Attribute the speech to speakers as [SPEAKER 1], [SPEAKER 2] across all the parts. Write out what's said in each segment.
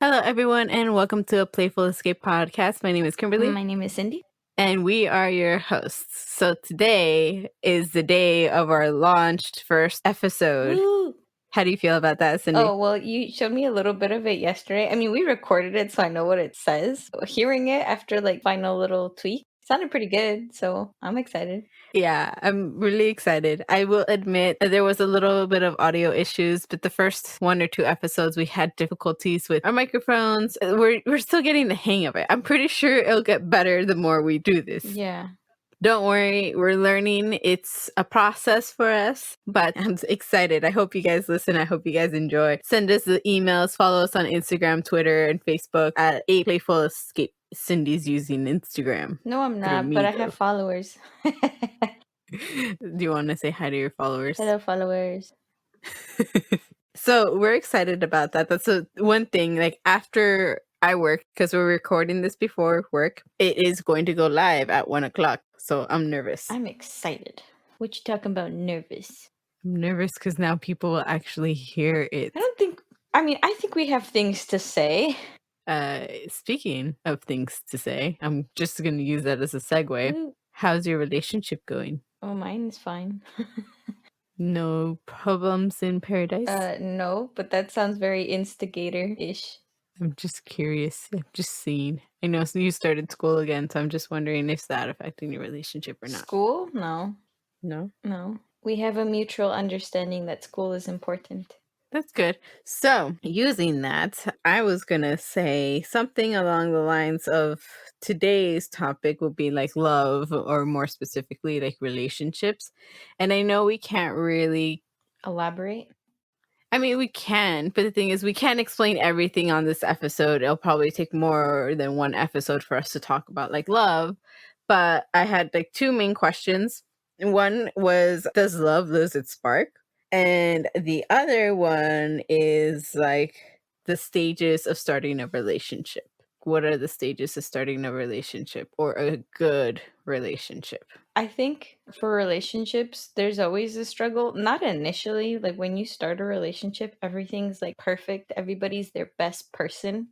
[SPEAKER 1] Hello, everyone, and welcome to a Playful Escape podcast. My name is Kimberly,
[SPEAKER 2] My name is Cindy.
[SPEAKER 1] and we are your hosts. So today is the day of our launched first episode.
[SPEAKER 2] Woo!
[SPEAKER 1] How do you feel about that, Cindy?
[SPEAKER 2] Oh, well, you showed me a little bit of it yesterday. I mean, we recorded it, so I know what it says. Hearing it after final little tweak sounded pretty good, so I'm excited.
[SPEAKER 1] Yeah, I'm really excited. I will admit there was a little bit of audio issues, but the first 1 or 2 episodes we had difficulties with our microphones. We're still getting the hang of it. I'm pretty sure it'll get better the more we do this.
[SPEAKER 2] Yeah.
[SPEAKER 1] Don't worry, we're learning. It's a process for us, but I'm excited. I hope you guys listen. I hope you guys enjoy. Send us the emails, follow us on Instagram, Twitter, and Facebook at A Playful Escape. Cindy's using Instagram.
[SPEAKER 2] No, I'm not, but I have followers.
[SPEAKER 1] Do you want to say hi to your followers?
[SPEAKER 2] Hello, followers.
[SPEAKER 1] So we're excited about that. That's one thing. Like after I work, because we're recording this before work, it is going to go live at 1:00. So I'm nervous.
[SPEAKER 2] I'm excited. What you talking about nervous?
[SPEAKER 1] I'm nervous because now people will actually hear it.
[SPEAKER 2] I think we have things to say.
[SPEAKER 1] Speaking of things to say, I'm just going to use that as a segue.
[SPEAKER 2] Woo.
[SPEAKER 1] How's your relationship going?
[SPEAKER 2] Oh, mine is fine.
[SPEAKER 1] No problems in paradise?
[SPEAKER 2] No, but that sounds very instigator-ish.
[SPEAKER 1] I'm just curious. I'm just seeing. I know you started school again, so I'm just wondering if that affecting your relationship or not.
[SPEAKER 2] School? No.
[SPEAKER 1] No?
[SPEAKER 2] No. We have a mutual understanding that school is important.
[SPEAKER 1] That's good. So, using that, I was going to say something along the lines of today's topic would be like love, or more specifically, like relationships. And I know we can't really
[SPEAKER 2] elaborate.
[SPEAKER 1] I mean, we can, but the thing is, we can't explain everything on this episode. It'll probably take more than one episode for us to talk about like love. But I had like 2 main questions. One was, does love lose its spark? And the other one is like the stages of starting a relationship. What are the stages of starting a relationship or a good relationship?
[SPEAKER 2] I think for relationships, there's always a struggle. Not initially. Like when you start a relationship, everything's like perfect. Everybody's their best person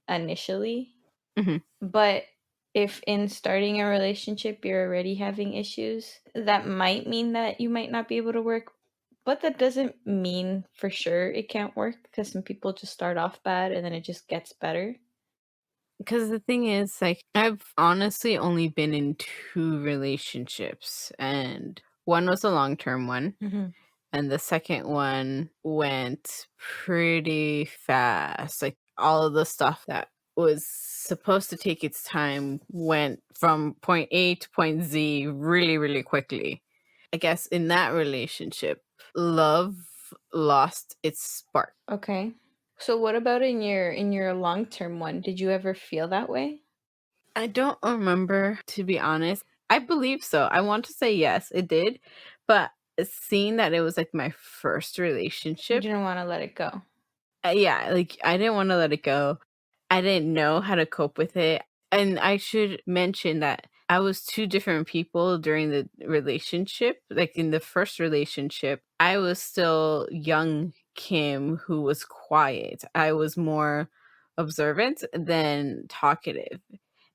[SPEAKER 2] initially.
[SPEAKER 1] Mm-hmm.
[SPEAKER 2] But if in starting a relationship you're already having issues, that might mean that you might not be able to work. But that doesn't mean for sure it can't work, because some people just start off bad and then it just gets better.
[SPEAKER 1] Because the thing is, like, I've honestly only been in 2 relationships, and one was a long-term one, and the second one went pretty fast. Like, all of the stuff that was supposed to take its time went from point A to point Z really, really quickly. I guess in that relationship, love lost its spark.
[SPEAKER 2] Okay. So what about in your long-term one? Did you ever feel that way?
[SPEAKER 1] I don't remember, to be honest. I believe so. I want to say yes, it did. But seeing that it was like my first
[SPEAKER 2] You
[SPEAKER 1] relationship,
[SPEAKER 2] didn't want to let it go.
[SPEAKER 1] yeah, like I didn't want to let it go. I didn't know how to cope with it. And I should mention that I was 2 different people during the relationship. Like in the first relationship, I was still young Kim who was quiet. I was more observant than talkative.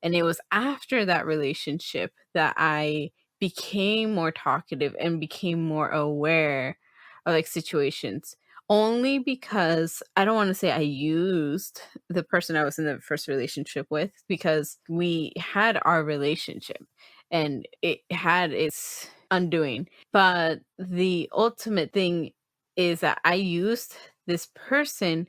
[SPEAKER 1] And it was after that relationship that I became more talkative and became more aware of like situations. Only because I don't want to say I used the person I was in the first relationship with, because we had our relationship and it had its undoing. But the ultimate thing is that I used this person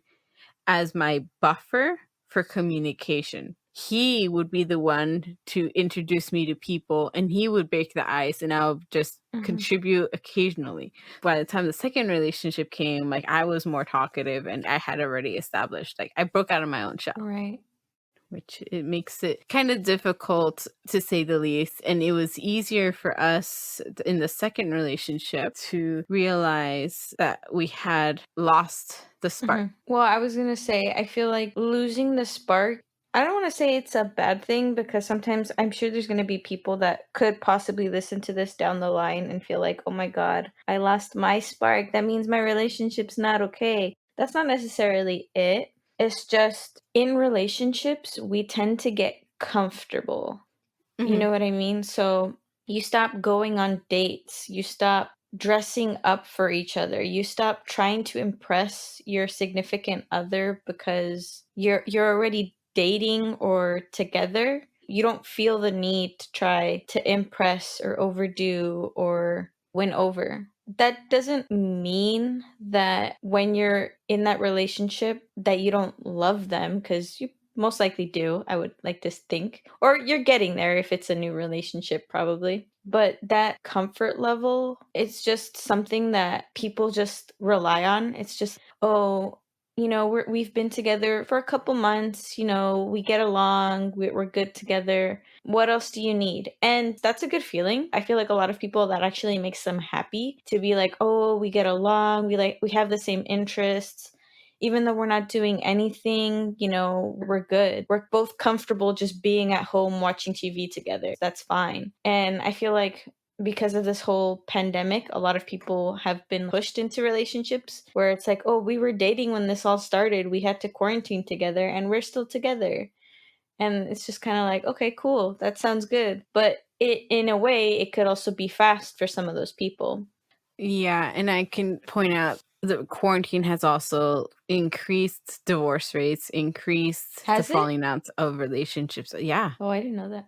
[SPEAKER 1] as my buffer for communication. He would be the one to introduce me to people, and he would break the ice, and I'll just contribute occasionally. By the time the second relationship came, like I was more talkative and I had already established, like I broke out of my own shell.
[SPEAKER 2] Right.
[SPEAKER 1] Which it makes it kind of difficult to say the least. And it was easier for us in the second relationship to realize that we had lost the spark.
[SPEAKER 2] Well, I was going to say, I feel like losing the spark, I don't want to say it's a bad thing, because sometimes I'm sure there's going to be people that could possibly listen to this down the line and feel like, oh my God, I lost my spark. That means my relationship's not okay. That's not necessarily it. It's just in relationships, we tend to get comfortable. You
[SPEAKER 1] Mhm.
[SPEAKER 2] know what I mean? So you stop going on dates, you stop dressing up for each other, you stop trying to impress your significant other because you're already dating or together. You don't feel the need to try to impress or overdo or win over. That doesn't mean that when you're in that relationship that you don't love them, because you most likely do, I would like to think. Or you're getting there if it's a new relationship, probably. But that comfort level, it's just something that people just rely on. It's just, oh, we've been together for a couple months, we get along, we're good together. What else do you need? And that's a good feeling. I feel like a lot of people, that actually makes them happy to be like, oh, we get along, we have the same interests, even though we're not doing anything, we're good. We're both comfortable just being at home watching TV together. That's fine. And I feel like because of this whole pandemic, a lot of people have been pushed into relationships where it's like, oh, we were dating when this all started. We had to quarantine together and we're still together. And it's just kind of like, okay, cool. That sounds good. But in a way, it could also be fast for some of those people.
[SPEAKER 1] Yeah, and I can point out that quarantine has also increased divorce rates, increased the
[SPEAKER 2] Has it?
[SPEAKER 1] falling out of relationships. Yeah.
[SPEAKER 2] Oh, I didn't know that.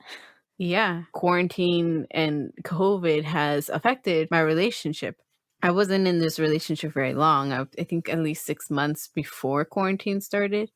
[SPEAKER 1] Yeah. Quarantine and COVID has affected my relationship. I wasn't in this relationship very long. I think at least 6 months before quarantine started.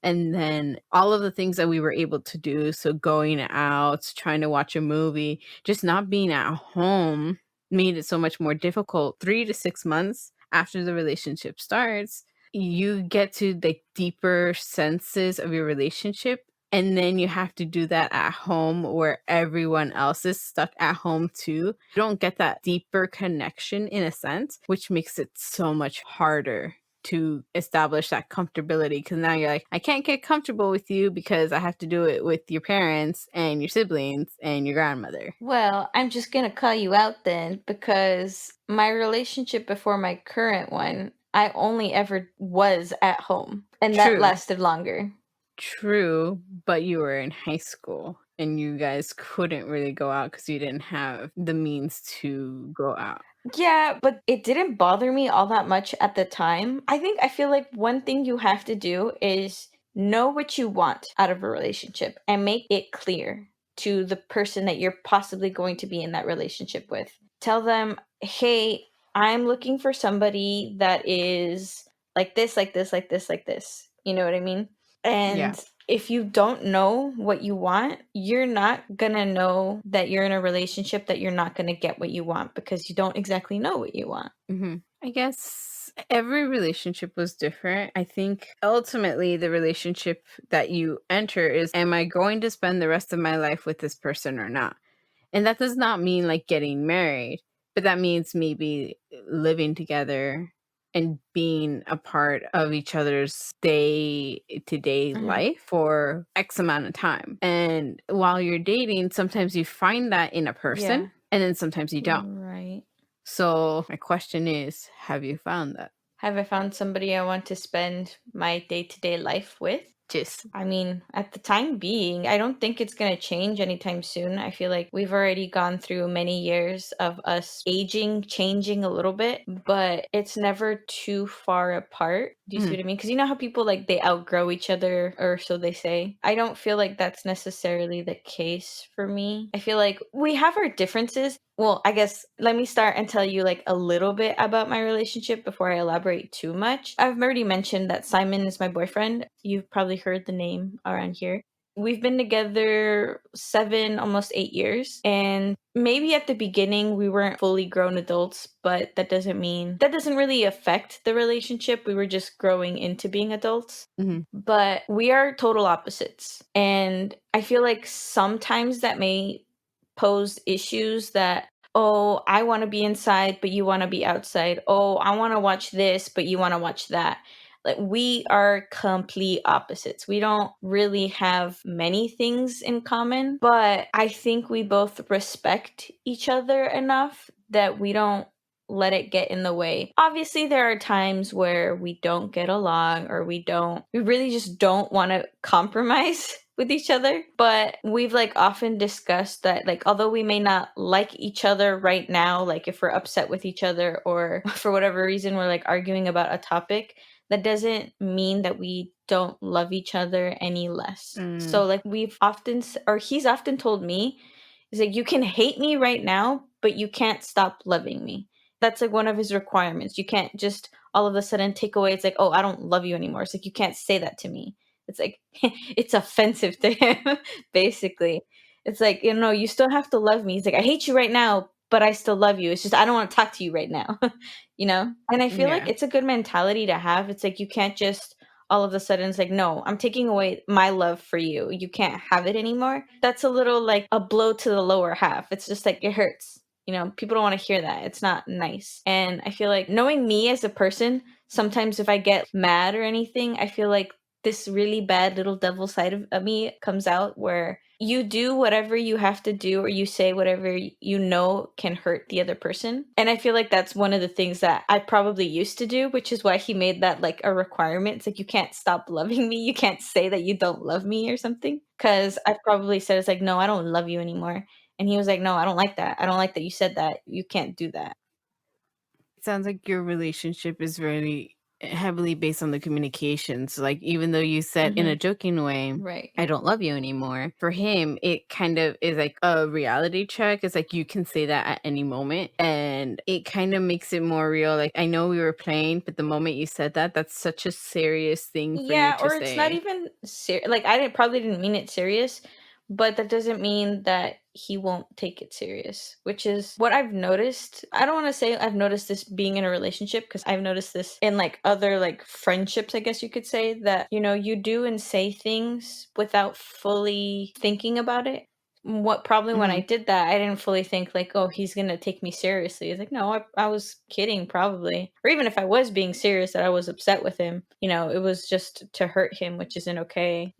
[SPEAKER 1] And then all of the things that we were able to do, so going out, trying to watch a movie, just not being at home made it so much more difficult. 3 to 6 months after the relationship starts, you get to the deeper senses of your relationship. And then you have to do that at home where everyone else is stuck at home too. You don't get that deeper connection in a sense, which makes it so much harder to establish that comfortability, because now you're like, I can't get comfortable with you because I have to do it with your parents and your siblings and your grandmother.
[SPEAKER 2] Well, I'm just gonna call you out then, because my relationship before my current one, I only ever was at home, and that
[SPEAKER 1] True,
[SPEAKER 2] lasted longer.
[SPEAKER 1] true, but you were in high school and you guys couldn't really go out because you didn't have the means to go out.
[SPEAKER 2] Yeah, but it didn't bother me all that much at the time. I feel like one thing you have to do is know what you want out of a relationship and make it clear to the person that you're possibly going to be in that relationship with. Tell them, "Hey, I'm looking for somebody that is like this, like this, like this, like this." You know what I mean?
[SPEAKER 1] Yeah.
[SPEAKER 2] And if you don't know what you want, you're not gonna know that you're in a relationship that you're not gonna get what you want, because you don't exactly know what you want.
[SPEAKER 1] I guess every relationship was different. I think ultimately the relationship that you enter is, am I going to spend the rest of my life with this person or not? And that does not mean like getting married, but that means maybe living together and being a part of each other's day to day
[SPEAKER 2] Mhm.
[SPEAKER 1] life for X amount of time. And while you're dating, sometimes you find that in a person
[SPEAKER 2] Yeah.
[SPEAKER 1] and then sometimes you don't.
[SPEAKER 2] Right.
[SPEAKER 1] So my question is, have you found that?
[SPEAKER 2] Have I found somebody I want to spend my day-to-day life with?
[SPEAKER 1] Just
[SPEAKER 2] I mean, at the time being, I don't think it's going to change anytime soon. I feel like we've already gone through many years of us aging, changing a little bit, but it's never too far apart. Do you see
[SPEAKER 1] mhm,
[SPEAKER 2] what I mean? Because you know how people like they outgrow each other, or so they say. I don't feel like that's necessarily the case for me. I feel like we have our differences. Well, I guess let me start and tell you like a little bit about my relationship before I elaborate too much. I've already mentioned that Simon is my boyfriend. You've probably heard the name around here. We've been together 7, almost 8 years. And maybe at the beginning we weren't fully grown adults, but that doesn't really affect the relationship. We were just growing into being adults.
[SPEAKER 1] mhm,
[SPEAKER 2] But we are total opposites. And I feel like sometimes that may pose issues that, oh, I want to be inside, but you want to be outside. Oh, I want to watch this, but you want to watch that. Like, we are complete opposites. We don't really have many things in common, but I think we both respect each other enough that we don't let it get in the way. Obviously, there are times where we don't get along or we really just don't want to compromise with each other. But we've like often discussed that, like, although we may not like each other right now, like if we're upset with each other or for whatever reason we're like arguing about a topic, that doesn't mean that we don't love each other any less.
[SPEAKER 1] Mm,
[SPEAKER 2] So like or he's often told me, he's like, you can hate me right now, but you can't stop loving me. That's like one of his requirements. You can't just all of a sudden take away, it's like, oh, I don't love you anymore. It's like, you can't say that to me. It's like, it's offensive to him, basically. It's like, you still have to love me. He's like, I hate you right now, but I still love you. It's just, I don't want to talk to you right now, you know? And I feel like
[SPEAKER 1] yeah.
[SPEAKER 2] it's a good mentality to have. It's like, you can't just all of a sudden, it's like, no, I'm taking away my love for you. You can't have it anymore. That's a little like a blow to the lower half. It's just like, it hurts. People don't want to hear that. It's not nice. And I feel like knowing me as a person, sometimes if I get mad or anything, I feel like this really bad little devil side of me comes out where you do whatever you have to do or you say whatever can hurt the other person. And I feel like that's one of the things that I probably used to do, which is why he made that like a requirement. It's like, you can't stop loving me. You can't say that you don't love me or something. Because I've probably said, it's like, no, I don't love you anymore. And he was like, no, I don't like that. I don't like that you said that. You can't do that.
[SPEAKER 1] Sounds like your relationship is very heavily based on the communications. Like, even though you said in a
[SPEAKER 2] Hmm.
[SPEAKER 1] joking way,
[SPEAKER 2] Right.
[SPEAKER 1] I don't love you anymore. For him, it kind of is like a reality check. It's like you can say that at any moment. And it kind of makes it more real. Like, I know we were playing, but the moment you said that, that's such a serious thing for you
[SPEAKER 2] Yeah,
[SPEAKER 1] to
[SPEAKER 2] or it's not
[SPEAKER 1] say.
[SPEAKER 2] even like probably didn't mean it serious, but that doesn't mean that he won't take it serious, which is what I've noticed. I don't want to say I've noticed this being in a relationship because I've noticed this in like other like friendships, I guess you could say, that you do and say things without fully thinking about it. What probably when I
[SPEAKER 1] Mhm.
[SPEAKER 2] did that, I didn't fully think like, oh, he's gonna take me seriously. It's like, no, I was kidding probably. Or even if I was being serious that I was upset with him, it was just to hurt him, which isn't okay.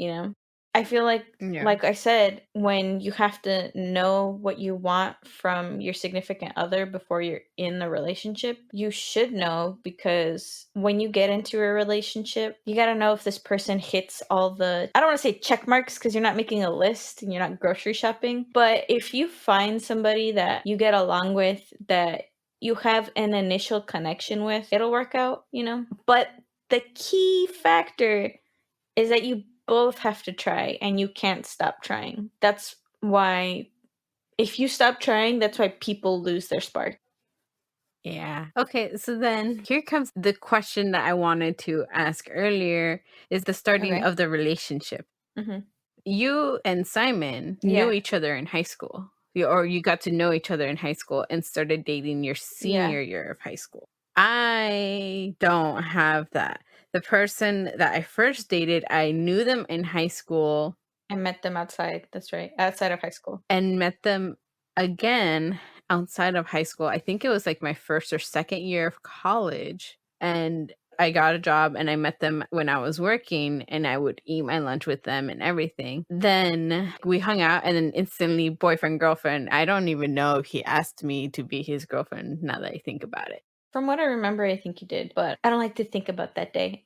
[SPEAKER 2] I feel
[SPEAKER 1] Yeah.
[SPEAKER 2] like I said, when you have to know what you want from your significant other before you're in the relationship, you should know, because when you get into a relationship, you got to know if this person hits all the, I don't want to say check marks because you're not making a list and you're not grocery shopping, but if you find somebody that you get along with, that you have an initial connection with, it'll work out. But the key factor is that you both have to try and you can't stop trying. That's why if you stop trying, that's why people lose their spark.
[SPEAKER 1] Yeah. Okay, so then here comes the question that I wanted to ask earlier is the starting
[SPEAKER 2] Okay.
[SPEAKER 1] of the relationship.
[SPEAKER 2] Mhm.
[SPEAKER 1] You and Simon knew
[SPEAKER 2] Yeah.
[SPEAKER 1] each other in high school. Or you got to know each other in high school and started dating your
[SPEAKER 2] Yeah.
[SPEAKER 1] senior year of high school. I don't have that. The person that I first dated, I knew them in high school
[SPEAKER 2] I met them outside. That's right. Outside of high school.
[SPEAKER 1] and met them again outside of high school. I think it was like my first or second year of college. And I got a job and I met them when I was working and I would eat my lunch with them and everything. Then we hung out and then instantly boyfriend, girlfriend. I don't even know if he asked me to be his girlfriend now that I think about it.
[SPEAKER 2] From what I remember, I think you did, but I don't like to think about that day.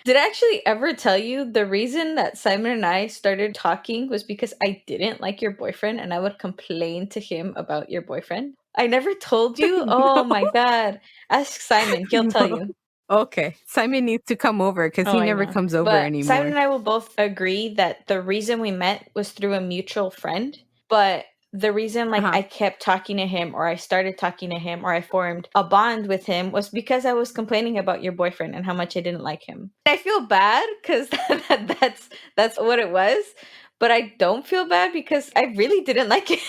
[SPEAKER 2] Did I actually ever tell you the reason that Simon and I started talking was because I didn't like your boyfriend and I would complain to him about your boyfriend? I never told you? Oh
[SPEAKER 1] No,
[SPEAKER 2] my God. Ask Simon, he'll tell
[SPEAKER 1] no.
[SPEAKER 2] you.
[SPEAKER 1] Okay. Simon needs to come over because
[SPEAKER 2] Oh,
[SPEAKER 1] he
[SPEAKER 2] I
[SPEAKER 1] never
[SPEAKER 2] know.
[SPEAKER 1] comes over
[SPEAKER 2] But Simon
[SPEAKER 1] anymore.
[SPEAKER 2] and I will both agree that the reason we met was through a mutual friend. But the reason like
[SPEAKER 1] Uh-huh.
[SPEAKER 2] I kept talking to him or I started talking to him or I formed a bond with him was because I was complaining about your boyfriend and how much I didn't like him. I feel bad because that's what it was. But I don't feel bad because I really didn't like it.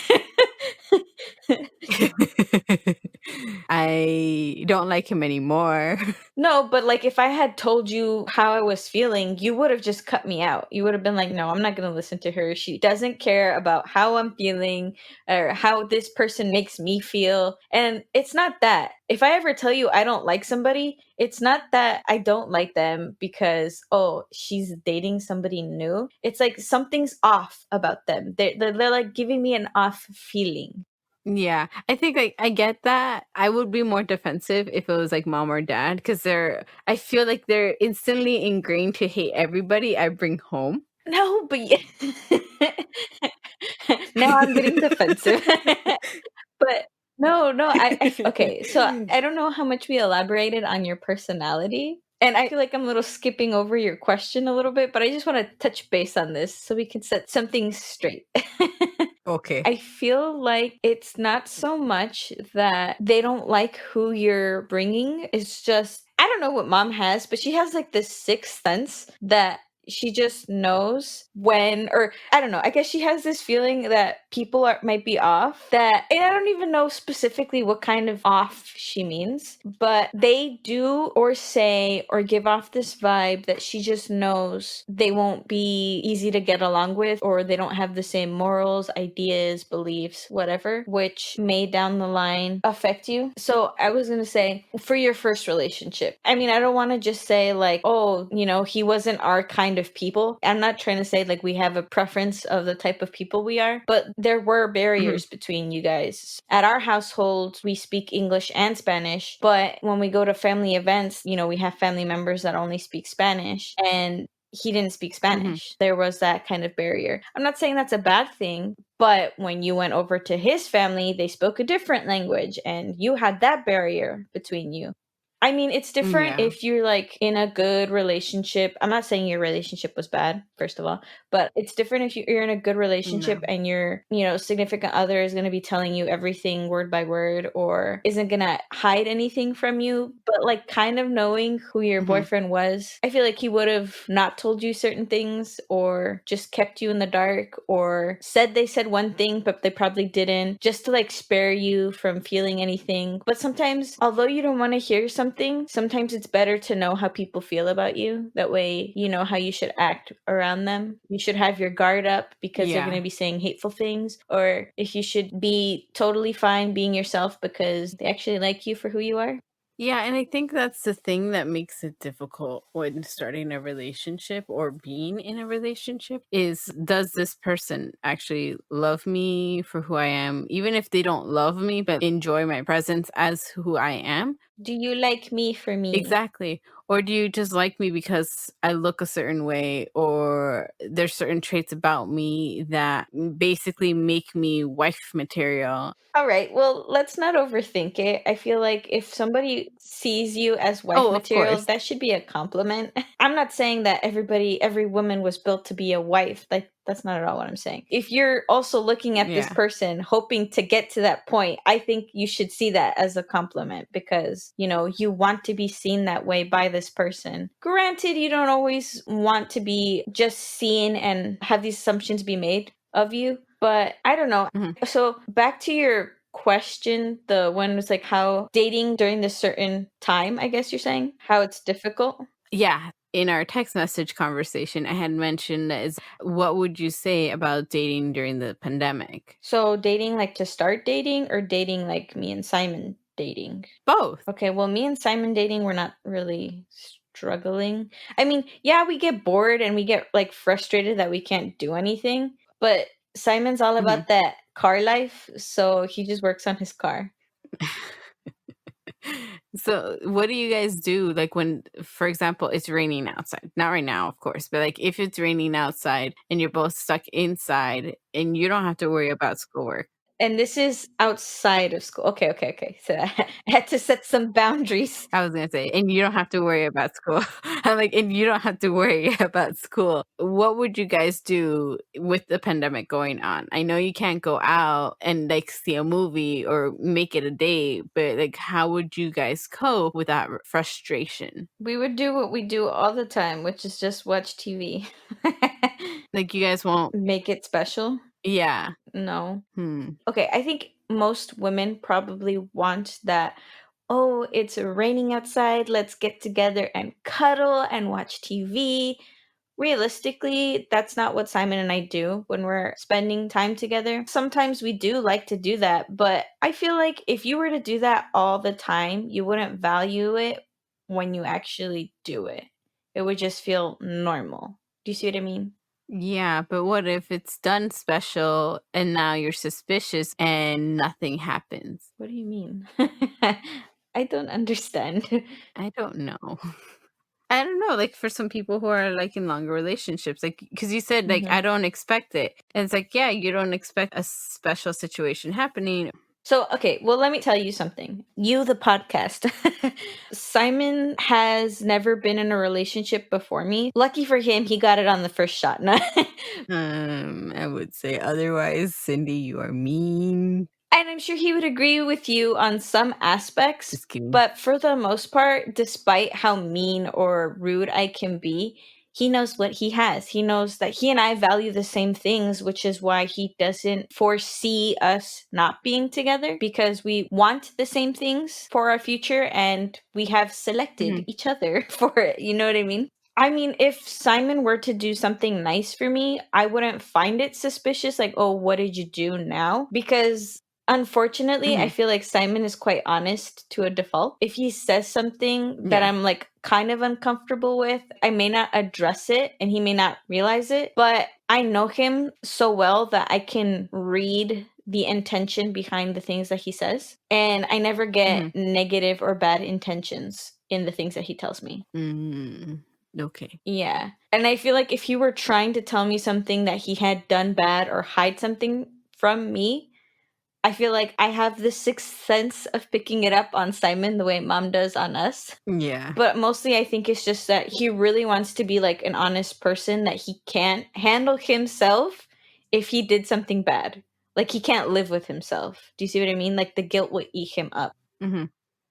[SPEAKER 1] I don't like him anymore.
[SPEAKER 2] No, but like if I had told you how I was feeling, you would have just cut me out. You would have been like, no, I'm not going to listen to her. She doesn't care about how I'm feeling or how this person makes me feel. And it's not that. If I ever tell you I don't like somebody, it's not that I don't like them because, oh, she's dating somebody new. It's like something's off about them. They're like giving me an off feeling.
[SPEAKER 1] Yeah, I think, like, I get that. I would be more defensive if it was, like, mom or dad, because I feel like they're instantly ingrained to hate everybody I bring home.
[SPEAKER 2] No, but yeah. Now I'm getting defensive. But no, no, okay, so I don't know how much we elaborated on your personality, and I feel like I'm a little skipping over your question a little bit, but I just wanna touch base on this so we can set something straight.
[SPEAKER 1] Okay.
[SPEAKER 2] I feel like it's not so much that they don't like who you're bringing, it's just I don't know what mom has, but she has, like, this sixth sense that she just knows when or I don't know, I guess she has this feeling that people might be off, that and I don't even know specifically what kind of off she means, but they do or say or give off this vibe that she just knows they won't be easy to get along with, or they don't have the same morals, ideas, beliefs, whatever, which may down the line affect you. So I was gonna say, for your first relationship, I mean, I don't want to just say like, oh, he wasn't our kind of people. I'm not trying to say like we have a preference of the type of people we are, but there were
[SPEAKER 1] Mhm,
[SPEAKER 2] barriers between you guys. At our household, we speak English and Spanish, but when we go to family events, we have family members that only speak Spanish, and he didn't speak
[SPEAKER 1] mhm.
[SPEAKER 2] Spanish. There was that kind of barrier. I'm not saying that's a bad thing, but when you went over to his family, they spoke a different language and you had that barrier between you. I mean, it's different
[SPEAKER 1] Yeah,
[SPEAKER 2] if you're like in a good relationship. I'm not saying your relationship was bad, first of all, but it's different if you're in a good relationship
[SPEAKER 1] no.
[SPEAKER 2] and your, significant other is going to be telling you everything word by word or isn't going to hide anything from you. But like kind of knowing who your
[SPEAKER 1] Mhm,
[SPEAKER 2] boyfriend was, I feel like he would have not told you certain things or just kept you in the dark or said they said one thing, but they probably didn't, just to like spare you from feeling anything. But sometimes, although you don't want to hear something, sometimes it's better to know how people feel about you. That way, you know how you should act around them. You should have your guard up because they're going
[SPEAKER 1] yeah.
[SPEAKER 2] to be saying hateful things, or if you should be totally fine being yourself because they actually like you for who you are.
[SPEAKER 1] Yeah, and I think that's the thing that makes it difficult when starting a relationship or being in a relationship is, does this person actually love me for who I am, even if they don't love me but enjoy my presence as who I am?
[SPEAKER 2] Do you like me for me?
[SPEAKER 1] Exactly. Or do you just like me because I look a certain way, or there's certain traits about me that basically make me wife material?
[SPEAKER 2] All right. Well, let's not overthink it. I feel like if somebody sees you as wife
[SPEAKER 1] Oh, of
[SPEAKER 2] material,
[SPEAKER 1] course.
[SPEAKER 2] that should be a compliment. I'm not saying that every woman was built to be a wife. Like that's not at all what I'm saying. If you're also looking at this
[SPEAKER 1] Yeah.
[SPEAKER 2] person hoping to get to that point, I think you should see that as a compliment because, you want to be seen that way by this person. Granted, you don't always want to be just seen and have these assumptions be made of you, but I don't know.
[SPEAKER 1] Mhm.
[SPEAKER 2] So back to your question, the one was like how dating during this certain time, I guess you're saying, how it's difficult.
[SPEAKER 1] Yeah, in our text message conversation, I had mentioned is, what would you say about dating during the pandemic?
[SPEAKER 2] So dating like to start dating or dating like me and Simon dating?
[SPEAKER 1] Both.
[SPEAKER 2] Okay, well, me and Simon dating, we're not really struggling. I mean, yeah, we get bored and we get like frustrated that we can't do anything, but Simon's all
[SPEAKER 1] Mhm.
[SPEAKER 2] about that car life, so he just works on his car.
[SPEAKER 1] So, what do you guys do, like, when, for example, it's raining outside? Not right now, of course, but, like, if it's raining outside and you're both stuck inside and you don't have to worry about schoolwork.
[SPEAKER 2] And this is outside of school. Okay, okay, okay. So I had to set some boundaries.
[SPEAKER 1] I was gonna say, and you don't have to worry about school. I'm like, and you don't have to worry about school. What would you guys do with the pandemic going on? I know you can't go out and like see a movie or make it a day, but like, how would you guys cope with that frustration?
[SPEAKER 2] We would do what we do all the time, which is just watch TV.
[SPEAKER 1] Like, you guys won't.
[SPEAKER 2] Make it special?
[SPEAKER 1] Yeah.
[SPEAKER 2] No.
[SPEAKER 1] Hmm.
[SPEAKER 2] Okay, I think most women probably want that. Oh, it's raining outside. Let's get together and cuddle and watch TV. Realistically, that's not what Simon and I do when we're spending time together. Sometimes we do like to do that, but I feel like if you were to do that all the time, you wouldn't value it when you actually do it. It would just feel normal. Do you see what I mean?
[SPEAKER 1] Yeah, but what if it's done special and now you're suspicious and nothing happens?
[SPEAKER 2] What do you mean? I don't understand.
[SPEAKER 1] I don't know. I don't know, like, for some people who are, like, in longer relationships, like, because you said, like,
[SPEAKER 2] Mhm.
[SPEAKER 1] "I don't expect it." And it's like, yeah, you don't expect a special situation happening.
[SPEAKER 2] So, okay, well, let me tell you something. You, the podcast. Simon has never been in a relationship before me. Lucky for him, he got it on the first shot. No.
[SPEAKER 1] I would say otherwise, Cindy, you are mean.
[SPEAKER 2] And I'm sure he would agree with you on some aspects,
[SPEAKER 1] Just kidding.
[SPEAKER 2] but for the most part, despite how mean or rude I can be, he knows what he has. He knows that he and I value the same things, which is why he doesn't foresee us not being together because we want the same things for our future and we have selected
[SPEAKER 1] Mhm,
[SPEAKER 2] each other for it. You know what I mean? I mean, if Simon were to do something nice for me, I wouldn't find it suspicious, like, oh, what did you do now? Because unfortunately, I
[SPEAKER 1] mhm,
[SPEAKER 2] feel like Simon is quite honest to a default. If he says something that
[SPEAKER 1] yeah,
[SPEAKER 2] I'm like kind of uncomfortable with, I may not address it and he may not realize it, but I know him so well that I can read the intention behind the things that he says. And I never get
[SPEAKER 1] mhm,
[SPEAKER 2] negative or bad intentions in the things that he tells me.
[SPEAKER 1] mm, okay,
[SPEAKER 2] Yeah. And I feel like if he were trying to tell me something that he had done bad or hide something from me, I feel like I have the sixth sense of picking it up on Simon the way mom does on us.
[SPEAKER 1] yeah,
[SPEAKER 2] But mostly I think it's just that he really wants to be like an honest person that he can't handle himself if he did something bad. Like he can't live with himself. Do you see what I mean? Like the guilt would eat him up.
[SPEAKER 1] mhm,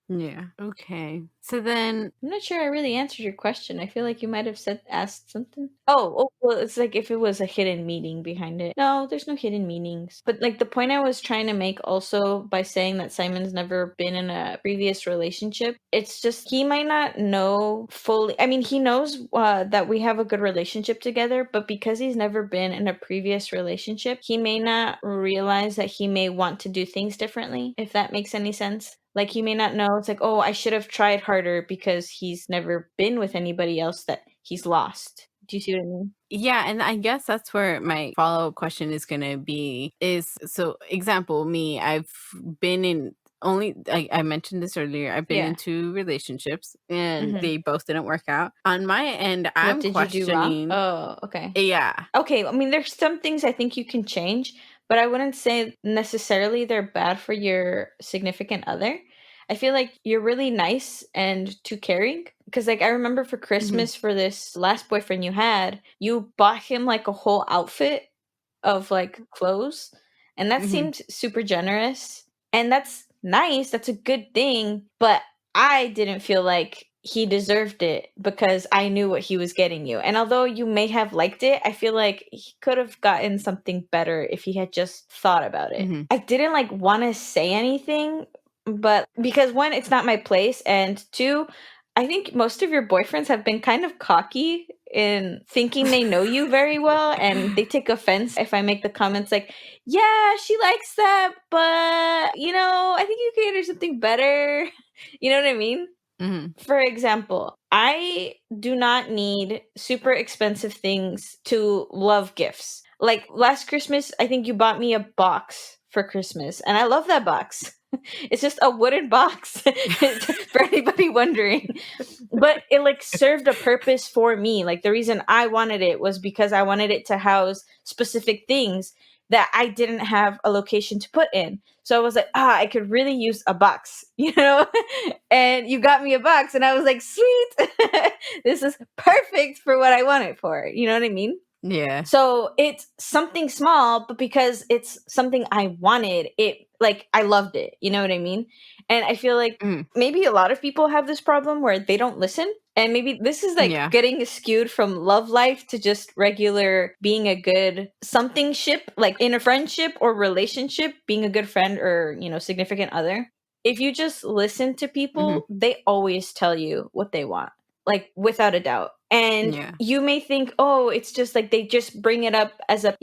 [SPEAKER 1] yeah, okay. So then
[SPEAKER 2] I'm not sure I really answered your question. I feel like you might have said asked something. Oh, well, it's like if it was a hidden meaning behind it. No, there's no hidden meanings. But like the point I was trying to make also by saying that Simon's never been in a previous relationship, it's just he might not know fully. I mean, he knows that we have a good relationship together, but because he's never been in a previous relationship, he may not realize that he may want to do things differently, if that makes any sense. Like he may not know. It's like, oh, I should have tried harder because he's never been with anybody else that he's lost. Do you see what I mean?
[SPEAKER 1] yeah, and I guess that's where my follow-up question is gonna be is so example, me, I've been in only I mentioned this earlier, I've been in
[SPEAKER 2] Yeah.
[SPEAKER 1] 2 relationships and
[SPEAKER 2] Hmm.
[SPEAKER 1] they both didn't work out. On my end,
[SPEAKER 2] What
[SPEAKER 1] I'm
[SPEAKER 2] did you do wrong?
[SPEAKER 1] questioning.
[SPEAKER 2] Oh, okay.
[SPEAKER 1] Yeah.
[SPEAKER 2] Okay. I mean, there's some things I think you can change, but I wouldn't say necessarily they're bad for your significant other. I feel like you're really nice and too caring. Because, like, I remember for
[SPEAKER 1] Mhm,
[SPEAKER 2] Christmas for this last boyfriend you had, you bought him like a whole outfit of, like, clothes, and that
[SPEAKER 1] mhm,
[SPEAKER 2] seemed super generous, and that's nice, that's a good thing, but I didn't feel like he deserved it because I knew what he was getting you, and although you may have liked it, I feel like he could have gotten something better if he had just thought about it.
[SPEAKER 1] mhm,
[SPEAKER 2] I didn't, like, wanna say anything, but because 1, it's not my place, and 2, I think most of your boyfriends have been kind of cocky in thinking they know you very well, and they take offense if I make the comments like, "Yeah, she likes that, but, I think you could get her something better." You know what I mean?
[SPEAKER 1] mhm,
[SPEAKER 2] For example, I do not need super expensive things to love gifts. Like last Christmas, I think you bought me a box for Christmas, and I love that box. It's just a wooden box for anybody wondering. But it like served a purpose for me. Like the reason I wanted it was because I wanted it to house specific things that I didn't have a location to put in. So I was like, I could really use a box, And you got me a box, and I was like, sweet, this is perfect for what I want it for. You know what I mean?
[SPEAKER 1] yeah,
[SPEAKER 2] So it's something small, but because it's something I wanted, it like I loved it. You know what I mean? And I feel like
[SPEAKER 1] mhm,
[SPEAKER 2] maybe a lot of people have this problem where they don't listen. And maybe this is like
[SPEAKER 1] yeah,
[SPEAKER 2] getting skewed from love life to just regular being a good something ship, like in a friendship or relationship, being a good friend or, significant other. If you just listen to
[SPEAKER 1] mhm,
[SPEAKER 2] people, they always tell you what they want, like without a doubt. And
[SPEAKER 1] yeah,
[SPEAKER 2] you may think, oh, it's just like they just bring it up as a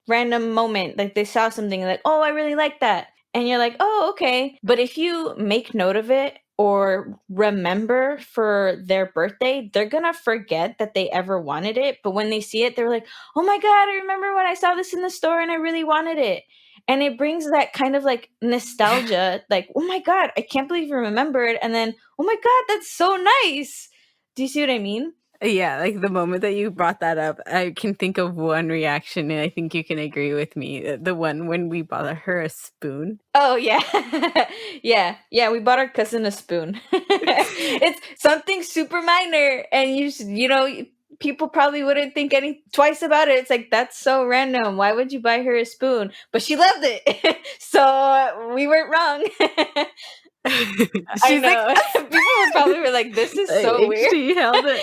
[SPEAKER 2] random moment. Like they saw something like, oh, I really like that. And you're like, oh, okay. But if you make note of it or remember for their birthday, they're gonna forget that they ever wanted it. But when they see it, they're like, oh my God, I remember when I saw this in the store and I really wanted it. And it brings that kind of like nostalgia, like, oh my God, I can't believe you remembered. And then, oh my God, that's so nice. Do you see what I mean?
[SPEAKER 1] Yeah, like the moment that you brought that up, I can think of one reaction, and I think you can agree with me. The one when we bought her a spoon.
[SPEAKER 2] Oh yeah. Yeah, we bought our cousin a spoon. It's something super minor and people probably wouldn't think any twice about it. It's like that's so random. Why would you buy her a spoon? But she loved it. So we weren't wrong. I
[SPEAKER 1] She's like,
[SPEAKER 2] know.
[SPEAKER 1] a
[SPEAKER 2] People would probably be like, this is so
[SPEAKER 1] like
[SPEAKER 2] weird.
[SPEAKER 1] she held it.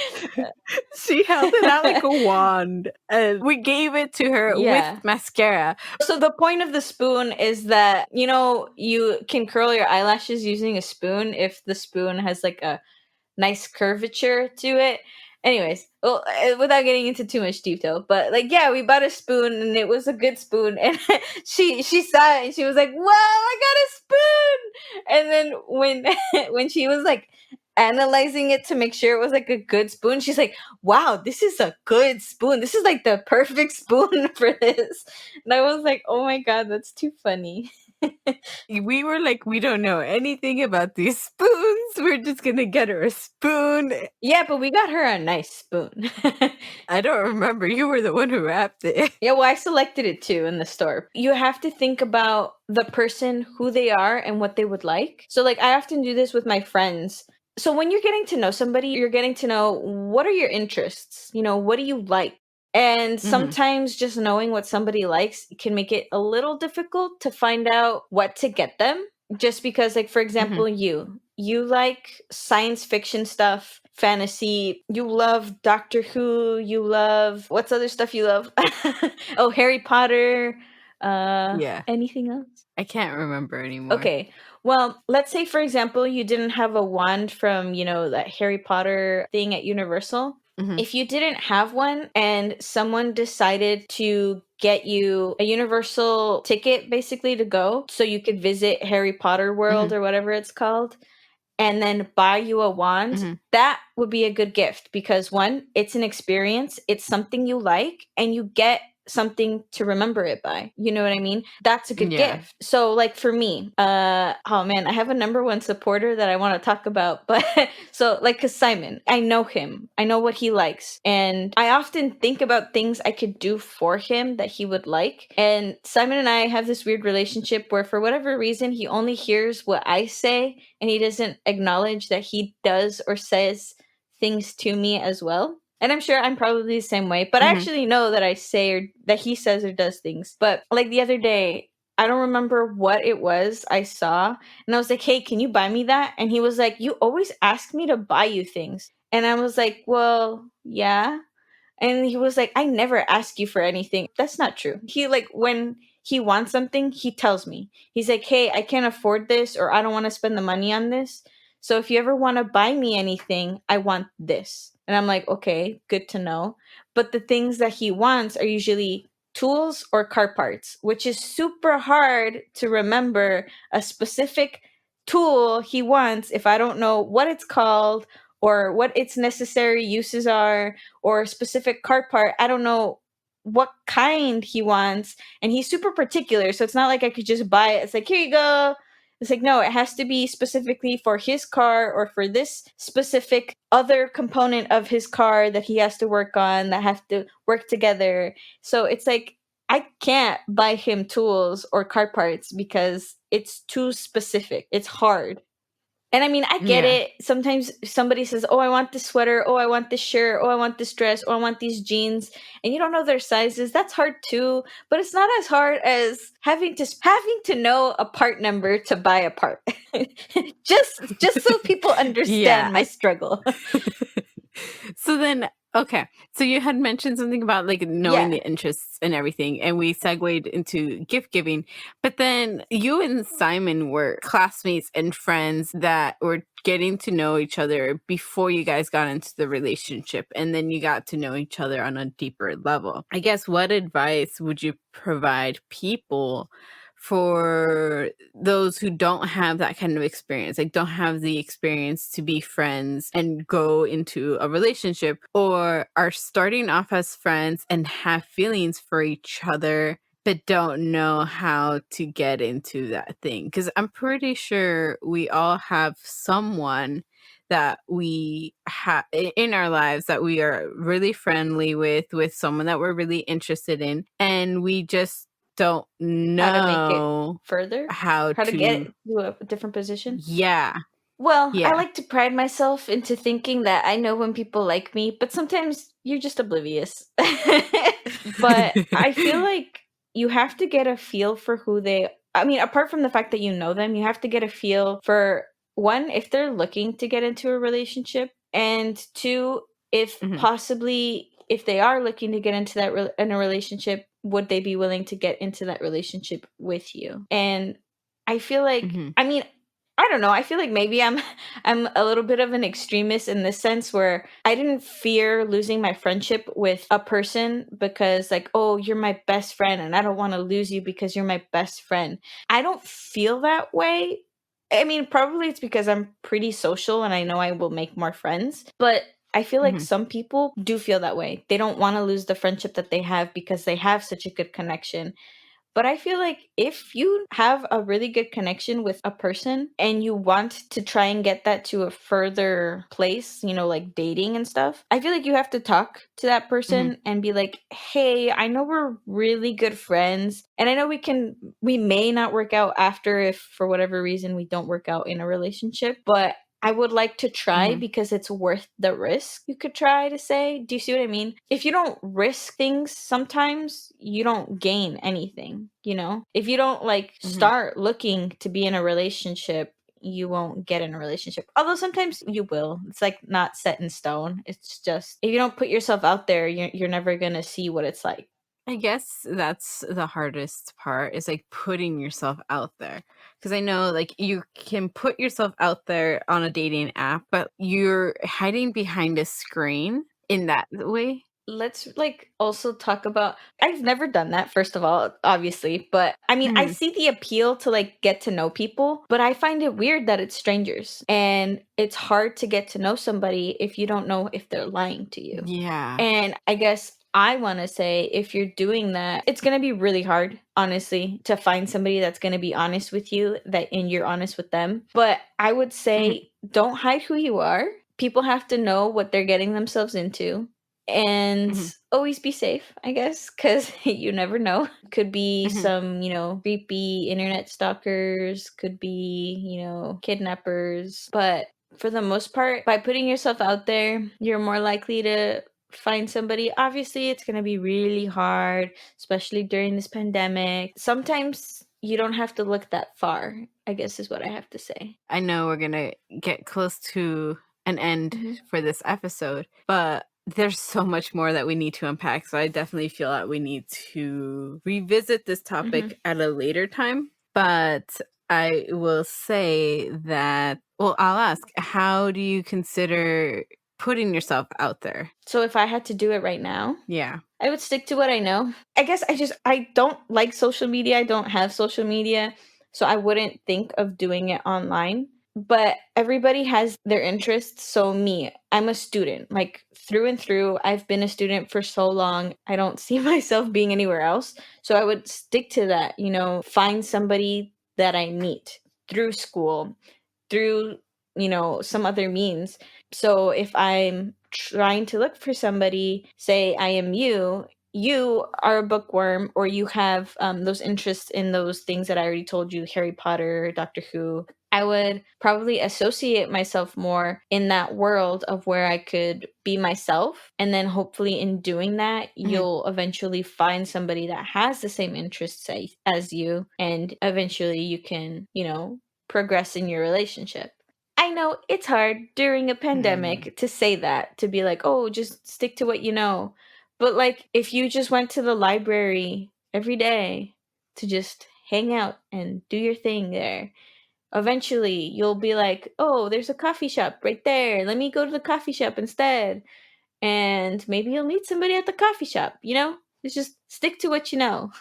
[SPEAKER 1] She held it out like a wand, and we gave it to her with
[SPEAKER 2] Yeah.
[SPEAKER 1] mascara.
[SPEAKER 2] So the point of the spoon is that, you can curl your eyelashes using a spoon if the spoon has like a nice curvature to it. Anyways, well, without getting into too much detail, but like, yeah, we bought a spoon and it was a good spoon, and she saw it and she was like, "Wow, I got a spoon!" And then when she was like analyzing it to make sure it was like a good spoon, she's like, "Wow, this is a good spoon. This is like the perfect spoon for this." And I was like, "Oh my God, that's too funny."
[SPEAKER 1] We were like, we don't know anything about these spoons. We're just gonna get her a spoon.
[SPEAKER 2] Yeah, but we got her a nice spoon.
[SPEAKER 1] I don't remember. You were the one who wrapped it.
[SPEAKER 2] Yeah, well, I selected it too in the store. You have to think about the person, who they are, and what they would like. So, like, I often do this with my friends. So, when you're getting to know somebody, you're getting to know what are your interests? What do you like? And
[SPEAKER 1] Mhm.
[SPEAKER 2] sometimes just knowing what somebody likes can make it a little difficult to find out what to get them. Just because, like, for
[SPEAKER 1] Mhm.
[SPEAKER 2] example, you like science fiction stuff, fantasy, you love Doctor Who, you love what's other stuff you love? Oh, Harry Potter.
[SPEAKER 1] Yeah.
[SPEAKER 2] Anything else?
[SPEAKER 1] I can't remember anymore.
[SPEAKER 2] Okay. Well, let's say for example, you didn't have a wand from, that Harry Potter thing at Universal.
[SPEAKER 1] Mhm.
[SPEAKER 2] If you didn't have one and someone decided to get you a Universal ticket basically to go so you could visit Harry Potter World
[SPEAKER 1] Mhm.
[SPEAKER 2] or whatever it's called, and then buy you a wand,
[SPEAKER 1] Mhm.
[SPEAKER 2] that would be a good gift because one, it's an experience, it's something you like, and you get something to remember it by. You know what I mean? That's a good
[SPEAKER 1] Yeah.
[SPEAKER 2] gift. So like for me, oh man, I have a number one supporter that I want to talk about, but so like cuz Simon, I know him. I know what he likes, and I often think about things I could do for him that he would like. And Simon and I have this weird relationship where for whatever reason he only hears what I say and he doesn't acknowledge that he does or says things to me as well. And I'm sure I'm probably the same way, but I
[SPEAKER 1] Mhm.
[SPEAKER 2] actually know that I say or that he says or does things. But like the other day, I don't remember what it was I saw, and I was like, "Hey, can you buy me that?" And he was like, "You always ask me to buy you things." And I was like, "Well, yeah." And he was like, I never ask you for anything. That's not true. He, like, when he wants something, he tells me. He's like, hey, I can't afford this or I don't want to spend the money on this. So if you ever want to buy me anything, I want this. And I'm like, okay, good to know. But the things that he wants are usually tools or car parts, which is super hard to remember a specific tool he wants if I don't know what it's called or what its necessary uses are or a specific car part. I don't know what kind he wants. And he's super particular. So it's not like I could just buy it. It's like, here you go. It's like, no, it has to be specifically for his car or for this specific other component of his car that he has to work on that have to work together. So it's like, I can't buy him tools or car parts because it's too specific. It's hard. And I mean, I get
[SPEAKER 1] Yeah.
[SPEAKER 2] it. Sometimes somebody says, "Oh, I want this sweater. Oh, I want this shirt. Oh, I want this dress. Oh, I want these jeans." And you don't know their sizes. That's hard too, but it's not as hard as having to know a part number to buy a part. just so people
[SPEAKER 1] Yeah.
[SPEAKER 2] understand my struggle.
[SPEAKER 1] So then, okay. So you had mentioned something about like knowing
[SPEAKER 2] Yeah.
[SPEAKER 1] the interests and everything, and we segued into gift giving. But then you and Simon were classmates and friends that were getting to know each other before you guys got into the relationship, and then you got to know each other on a deeper level. I guess what advice would you provide people for those who don't have that kind of experience, like don't have the experience to be friends and go into a relationship, or are starting off as friends and have feelings for each other but don't know how to get into that thing. Because I'm pretty sure we all have someone that we have in our lives that we are really friendly with someone that we're really interested in, and we just don't
[SPEAKER 2] How to make it
[SPEAKER 1] know
[SPEAKER 2] further?
[SPEAKER 1] how
[SPEAKER 2] How to
[SPEAKER 1] to.
[SPEAKER 2] get to a different position?
[SPEAKER 1] Yeah,
[SPEAKER 2] Well, I
[SPEAKER 1] yeah.
[SPEAKER 2] like to pride myself into thinking that I know when people like me, but sometimes you're just oblivious. But I feel like you have to get a feel for who they I mean, apart from the fact that you know them, you have to get a feel for one, if they're looking to get into a relationship, and two, if
[SPEAKER 1] Mhm,
[SPEAKER 2] possibly if they are looking to get into that in a relationship, would they be willing to get into that relationship with you? And I feel like
[SPEAKER 1] mhm,
[SPEAKER 2] I mean, I don't know. I feel like maybe I'm a little bit of an extremist in this sense where I didn't fear losing my friendship with a person because like, oh, you're my best friend and I don't want to lose you because you're my best friend. I don't feel that way. I mean, probably it's because I'm pretty social and I know I will make more friends, but I feel like
[SPEAKER 1] mhm.
[SPEAKER 2] some people do feel that way. They don't want to lose the friendship that they have because they have such a good connection. But I feel like if you have a really good connection with a person and you want to try and get that to a further place, like dating and stuff, I feel like you have to talk to that
[SPEAKER 1] Mhm,
[SPEAKER 2] person and be like, hey, I know we're really good friends. And I know we may not work out after if for whatever reason we don't work out in a relationship, but I would like to try
[SPEAKER 1] mhm,
[SPEAKER 2] because it's worth the risk, you could try to say. Do you see what I mean? If you don't risk things, sometimes you don't gain anything. If you don't like
[SPEAKER 1] mhm.
[SPEAKER 2] start looking to be in a relationship, you won't get in a relationship. Although sometimes you will. It's like not set in stone. It's just if you don't put yourself out there, you're never going to see what it's like.
[SPEAKER 1] I guess that's the hardest part, is like putting yourself out there. Because I know like you can put yourself out there on a dating app, but you're hiding behind a screen in that way.
[SPEAKER 2] Let's like also talk about I've never done that first of all, obviously, but I mean, I
[SPEAKER 1] Mhm.
[SPEAKER 2] see the appeal to like get to know people, but I find it weird that it's strangers and it's hard to get to know somebody if you don't know if they're lying to you.
[SPEAKER 1] Yeah.
[SPEAKER 2] And I guess I want to say if you're doing that, it's going to be really hard, honestly, to find somebody that's going to be honest with you that and you're honest with them. But I would
[SPEAKER 1] Mhm,
[SPEAKER 2] say don't hide who you are. People have to know what they're getting themselves into and
[SPEAKER 1] mhm,
[SPEAKER 2] always be safe, I guess, because you never know. Could be
[SPEAKER 1] mhm.
[SPEAKER 2] some, creepy internet stalkers, could be, kidnappers. But for the most part, by putting yourself out there, you're more likely to find somebody. Obviously, it's going to be really hard, especially during this pandemic. Sometimes you don't have to look that far, I guess is what I have to say.
[SPEAKER 1] I know we're gonna get close to an end
[SPEAKER 2] Hmm.
[SPEAKER 1] for this episode, but there's so much more that we need to unpack. So I definitely feel that we need to revisit this
[SPEAKER 2] Hmm.
[SPEAKER 1] topic at a later time. But I will say that, well, I'll ask, how do you consider putting yourself out there?
[SPEAKER 2] So if I had to do it right now,
[SPEAKER 1] Yeah.
[SPEAKER 2] I would stick to what I know. I guess I don't like social media. I don't have social media, so I wouldn't think of doing it online. But everybody has their interests. So me, I'm a student, like through and through. I've been a student for so long. I don't see myself being anywhere else. So I would stick to that, find somebody that I meet through school, through some other means. So if I'm trying to look for somebody, say I am you are a bookworm or you have those interests in those things that I already told you, Harry Potter, Doctor Who, I would probably associate myself more in that world of where I could be myself. And then hopefully in doing that,
[SPEAKER 1] Mhm.
[SPEAKER 2] you'll eventually find somebody that has the same interests as you. And eventually you can, progress in your relationship. I know it's hard during a
[SPEAKER 1] Hmm.
[SPEAKER 2] pandemic to say that, to be like, oh, just stick to what you know. But like, if you just went to the library every day to just hang out and do your thing there, eventually you'll be like, oh, there's a coffee shop right there. Let me go to the coffee shop instead. And maybe you'll meet somebody at the coffee shop. It's just stick to what you know.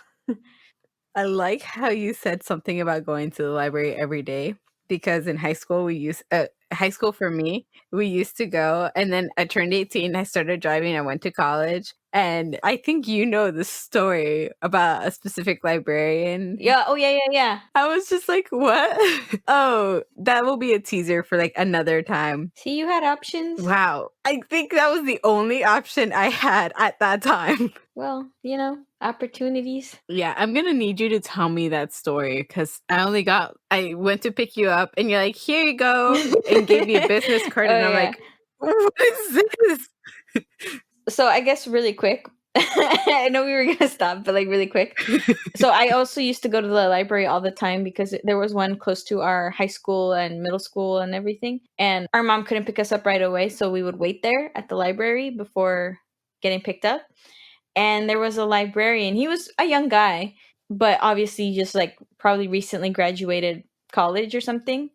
[SPEAKER 1] I like how you said something about going to the library every day because in high school for me, we used to go and then I turned 18, I started driving, I went to college, and I think you know the story about a specific librarian.
[SPEAKER 2] Yeah. Oh, yeah, yeah, yeah.
[SPEAKER 1] I was just like, "What?" Oh, that will be a teaser for like another time.
[SPEAKER 2] See, you had options.
[SPEAKER 1] Wow. I think that was the only option I had at that time.
[SPEAKER 2] Well, opportunities.
[SPEAKER 1] Yeah, I'm gonna need you to tell me that story because I went to pick you up and you're like, here you go, and gave me a business card,
[SPEAKER 2] Oh,
[SPEAKER 1] and I'm
[SPEAKER 2] yeah.
[SPEAKER 1] like, what is this?
[SPEAKER 2] So I guess really quick. I know we were gonna stop, but like really quick. So I also used to go to the library all the time because there was one close to our high school and middle school and everything. And our mom couldn't pick us up right away, so we would wait there at the library before getting picked up. And there was a librarian. He was a young guy, but obviously just like probably recently graduated college or something.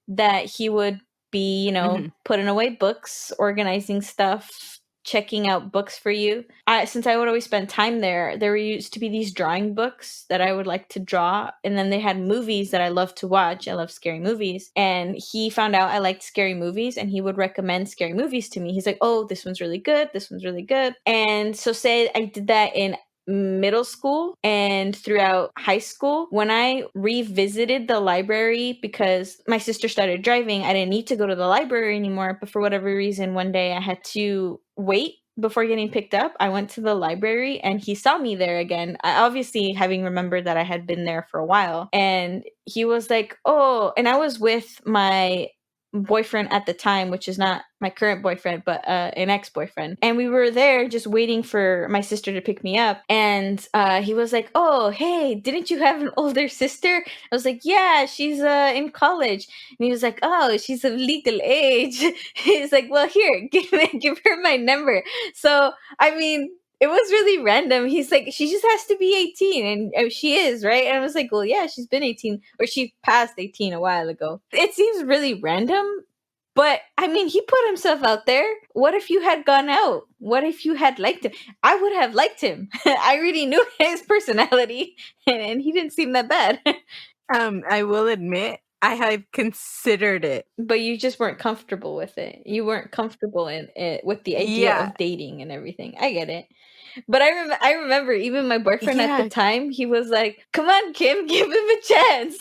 [SPEAKER 2] That he would be,
[SPEAKER 1] Mhm.
[SPEAKER 2] putting away books, organizing stuff, checking out books for you. Since I would always spend time there used to be these drawing books that I would like to draw, and then they had movies that I love to watch. I love scary movies, and he found out I liked scary movies, and he would recommend scary movies to me. He's like, "Oh, this one's really good. This one's really good." And so, say I did that in middle school and throughout high school. When I revisited the library because my sister started driving, I didn't need to go to the library anymore. But for whatever reason, one day I had to wait before getting picked up. I went to the library and he saw me there again. Obviously, having remembered that I had been there for a while. And he was like, "Oh," and I was with my boyfriend at the time, which is not my current boyfriend, but an ex-boyfriend. And we were there just waiting for my sister to pick me up. And he was like, "Oh, hey, didn't you have an older sister?" I was like, "Yeah, she's in college." And he was like, "Oh, she's of legal age." He's like, "Well, here, give her my number." So, I mean, it was really random. He's like, "She just has to be 18." And she is, right? And I was like, "Well, yeah, she's been 18, or she passed 18 a while ago." It seems really random, but I mean, he put himself out there. What if you had gone out? What if you had liked him? I would have liked him. I really knew his personality, and he didn't seem that bad.
[SPEAKER 1] I will admit, I have considered it.
[SPEAKER 2] But you just weren't comfortable with it. You weren't comfortable in it with the idea
[SPEAKER 1] Yeah.
[SPEAKER 2] of dating and everything. I get it. But I remember even my boyfriend at the
[SPEAKER 1] Yeah.
[SPEAKER 2] time, he was like, "Come on, Kim, give him a chance."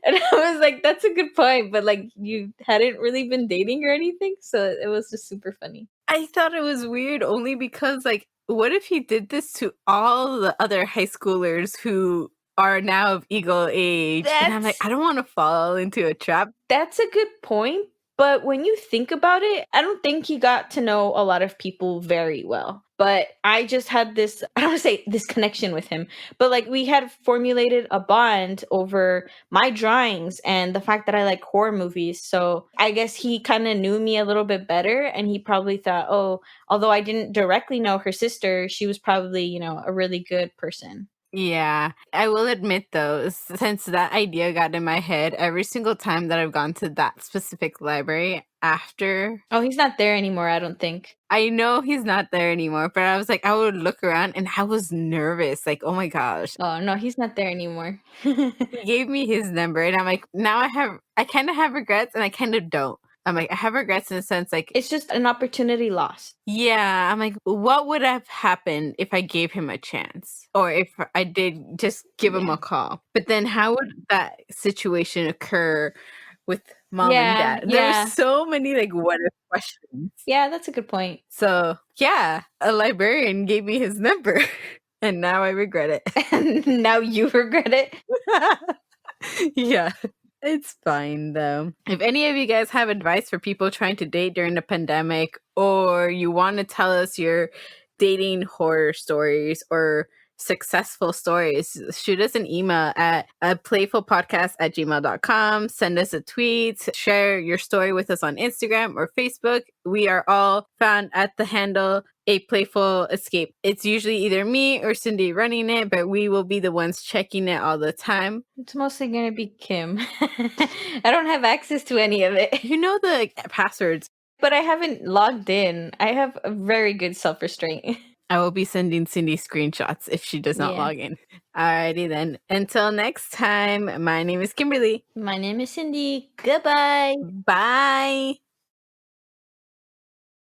[SPEAKER 2] And I was like, "That's a good point," but like you hadn't really been dating or anything, so it was just super funny.
[SPEAKER 1] I thought it was weird only because, like, what if he did this to all the other high schoolers who are now of eagle age? And I'm like,
[SPEAKER 2] That's
[SPEAKER 1] I don't want to fall into a trap.
[SPEAKER 2] That's a good point, but when you think about it, I don't think he got to know a lot of people very well. But I just had this, I don't want to say this connection with him, but like we had formulated a bond over my drawings and the fact that I like horror movies. So I guess he kind of knew me a little bit better, and he probably thought, "Oh, although I didn't directly know her sister, she was probably, a really good person."
[SPEAKER 1] Yeah, I will admit though, since that idea got in my head, every single time that I've gone to that specific library after,
[SPEAKER 2] Oh, he's not there anymore, I don't think.
[SPEAKER 1] I know he's not there anymore, but I was like, I would look around and I was nervous. Like, oh my gosh.
[SPEAKER 2] Oh, no, he's not there anymore.
[SPEAKER 1] He gave me his number and I'm like, now I kind of have regrets and I kind of don't. I'm like, I have regrets in a sense, like,
[SPEAKER 2] It's just an opportunity lost.
[SPEAKER 1] yeah, I'm like, what would have happened if I gave him a chance? Or if I did just give him
[SPEAKER 2] Yeah.
[SPEAKER 1] a call? But then how would that situation occur with mom and
[SPEAKER 2] Yeah,
[SPEAKER 1] dad?
[SPEAKER 2] yeah.
[SPEAKER 1] There's so many like what if questions.
[SPEAKER 2] Yeah, that's a good point.
[SPEAKER 1] So yeah, a librarian gave me his number and now I regret it.
[SPEAKER 2] And now you regret it?
[SPEAKER 1] Yeah. It's fine though. If any of you guys have advice for people trying to date during the pandemic, or you want to tell us your dating horror stories or successful stories, shoot us an email at playfulpodcast@gmail.com. Send us a tweet, share your story with us on Instagram or Facebook. We are all found at the handle A Playful Escape. It's usually either me or Cindy running it, but we will be the ones checking it all the time.
[SPEAKER 2] It's mostly gonna be Kim. I don't have access to any of it.
[SPEAKER 1] You know the passwords.
[SPEAKER 2] But I haven't logged in. I have a very good self-restraint.
[SPEAKER 1] I will be sending Cindy screenshots if she does not
[SPEAKER 2] Yeah.
[SPEAKER 1] log in. Alrighty then. Until next time, my name is Kimberly.
[SPEAKER 2] My name is Cindy. Goodbye.
[SPEAKER 1] Bye.